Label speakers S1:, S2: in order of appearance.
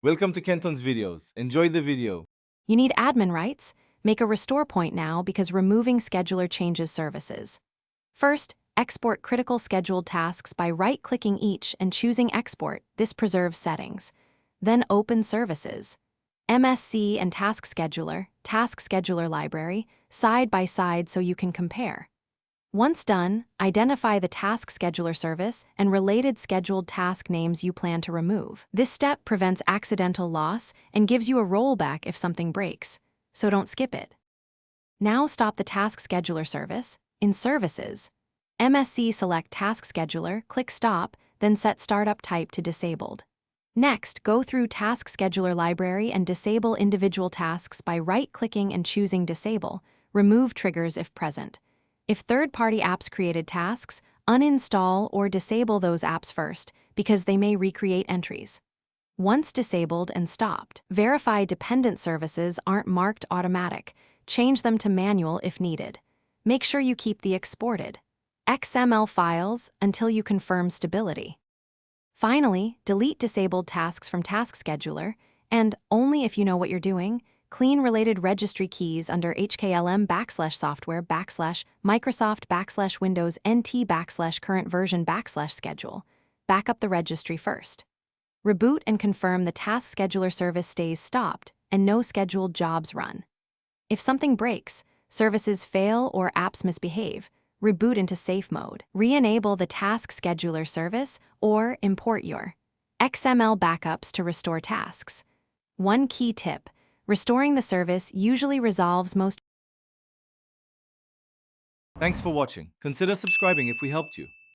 S1: Welcome to Kenton's videos. Enjoy the video.
S2: You need admin rights? Make a restore point now because removing scheduler changes services. First, export critical scheduled tasks by right-clicking each and choosing Export. This preserves settings. Then open Services. MSC and Task Scheduler Library, side by side so you can compare. Once done, identify the task scheduler service and related scheduled task names you plan to remove. This step prevents accidental loss and gives you a rollback if something breaks, so don't skip it. Now stop the task scheduler service. In Services, MSC select Task Scheduler, click Stop, then set Startup Type to Disabled. Next, go through Task Scheduler Library and disable individual tasks by right-clicking and choosing Disable. Remove triggers if present. If third-party apps created tasks, uninstall or disable those apps first because they may recreate entries. Once disabled and stopped, verify dependent services aren't marked automatic. Change them to manual if needed. Make sure you keep the exported XML files until you confirm stability. Finally, delete disabled tasks from Task Scheduler, and only if you know what you're doing, clean related registry keys under hklm/software/Microsoft/Windows NT/current version/schedule. Back up the registry first. Reboot and confirm the Task Scheduler service stays stopped and no scheduled jobs run. If something breaks, services fail or apps misbehave, reboot into safe mode. Re-enable the Task Scheduler service or import your XML backups to restore tasks. One key tip: restoring the service usually resolves most.
S1: Thanks for watching. Consider subscribing if we helped you.